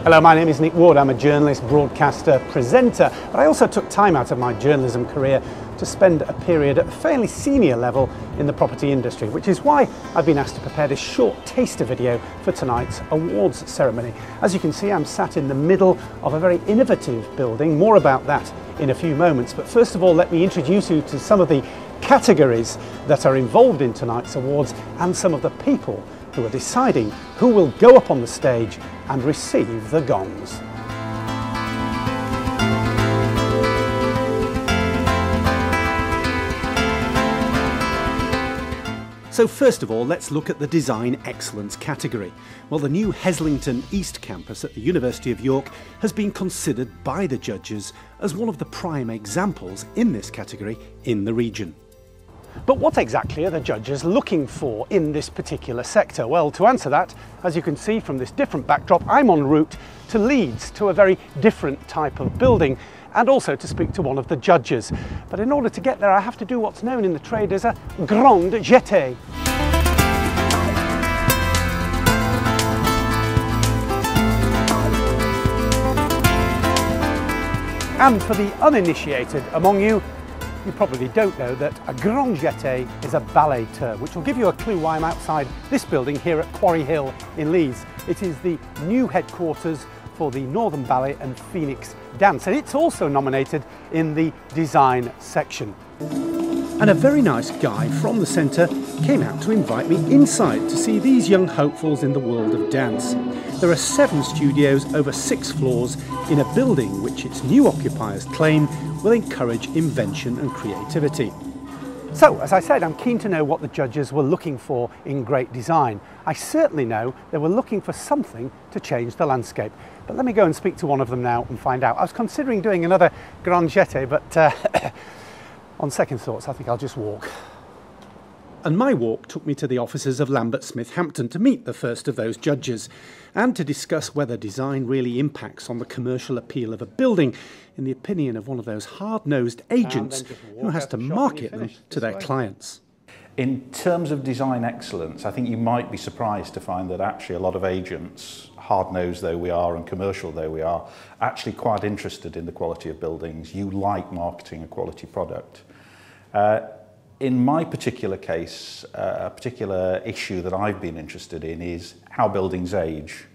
Hello, my name is Nik Wood. I'm a journalist, broadcaster, presenter, but I also took time out of my journalism career to spend a period at a fairly senior level in the property industry, which is why I've been asked to prepare this short taster video for tonight's awards ceremony. As you can see, I'm sat in the middle of a very innovative building. More about that in a few moments, but first of all, let me introduce you to some of the categories that are involved in tonight's awards and some of the people who are deciding who will go up on the stage and receive the gongs. So first of all, let's look at the Design Excellence category. Well, the new Heslington East campus at the University of York has been considered by the judges as one of the prime examples in this category in the region. But what exactly are the judges looking for in this particular sector? Well, to answer that, as you can see from this different backdrop, I'm en route to Leeds, to a very different type of building, and also to speak to one of the judges. But in order to get there, I have to do what's known in the trade as a grand jeté. And for the uninitiated among you, you probably don't know that a grand jeté is a ballet term, which will give you a clue why I'm outside this building here at Quarry Hill in Leeds. It is the new headquarters for the Northern Ballet and Phoenix Dance, and it's also nominated in the design section. And a very nice guy from the centre came out to invite me inside to see these young hopefuls in the world of dance. There are 7 studios over 6 floors in a building which its new occupiers claim will encourage invention and creativity. So, as I said, I'm keen to know what the judges were looking for in great design. I certainly know they were looking for something to change the landscape. But let me go and speak to one of them now and find out. I was considering doing another grand jeté, but on second thoughts, I think I'll just walk. And my walk took me to the offices of Lambert Smith Hampton to meet the first of those judges and to discuss whether design really impacts on the commercial appeal of a building, in the opinion of one of those hard-nosed agents who has to market them to their clients. In terms of design excellence, I think you might be surprised to find that actually a lot of agents, hard-nosed though we are and commercial though we are, actually quite interested in the quality of buildings. You like marketing a quality product. In my particular case, a particular issue that I've been interested in is how buildings age.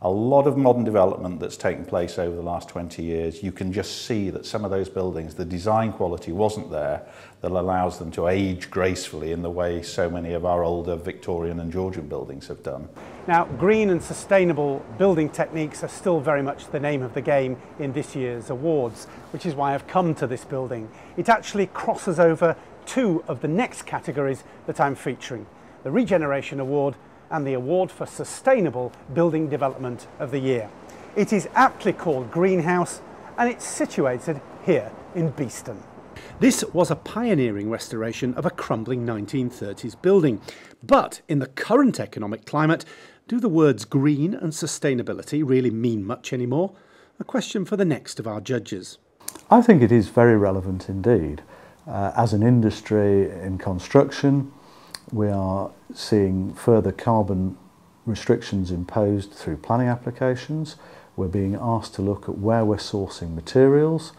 A lot of modern development that's taken place over the last 20 years, you can just see that some of those buildings, the design quality wasn't there that allows them to age gracefully in the way so many of our older Victorian and Georgian buildings have done. Now, green and sustainable building techniques are still very much the name of the game in this year's awards, which is why I've come to this building. It actually crosses over 2 of the next categories that I'm featuring: the Regeneration Award and the Award for Sustainable Building Development of the Year. It is aptly called Greenhouse, and it's situated here in Beeston. This was a pioneering restoration of a crumbling 1930s building. But in the current economic climate, do the words green and sustainability really mean much anymore? A question for the next of our judges. I think it is very relevant indeed. As an industry in construction, we are seeing further carbon restrictions imposed through planning applications. We're being asked to look at where we're sourcing materials,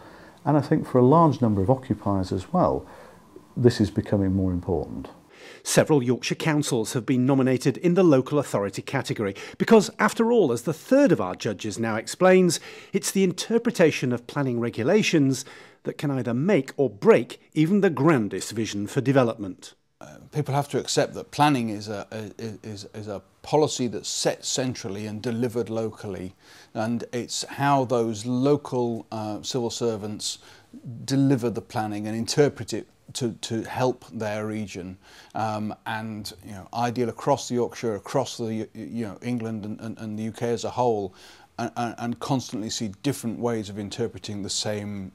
and I think for a large number of occupiers as well, this is becoming more important. Several Yorkshire councils have been nominated in the local authority category because, after all, as the third of our judges now explains, it's the interpretation of planning regulations that can either make or break even the grandest vision for development. People have to accept that planning is a policy that's set centrally and delivered locally, and it's how those local civil servants deliver the planning and interpret it to help their region, and ideal across the Yorkshire, across the England and the UK as a whole, and constantly see different ways of interpreting the same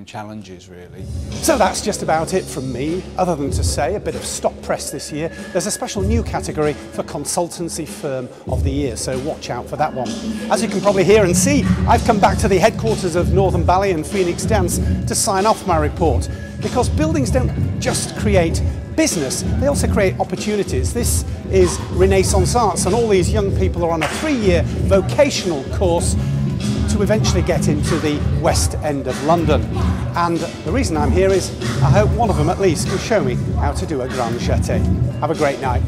challenges, really. So that's just about it from me, other than to say a bit of stop press this year. There's a special new category for Consultancy Firm of the Year, so watch out for that one. As you can probably hear and see, I've come back to the headquarters of Northern Ballet and Phoenix Dance to sign off my report. because buildings don't just create business, they also create opportunities. This is Renaissance Arts, and all these young people are on a 3-year vocational course to eventually get into the West End of London. And the reason I'm here is I hope one of them at least can show me how to do a grand jeté. Have a great night.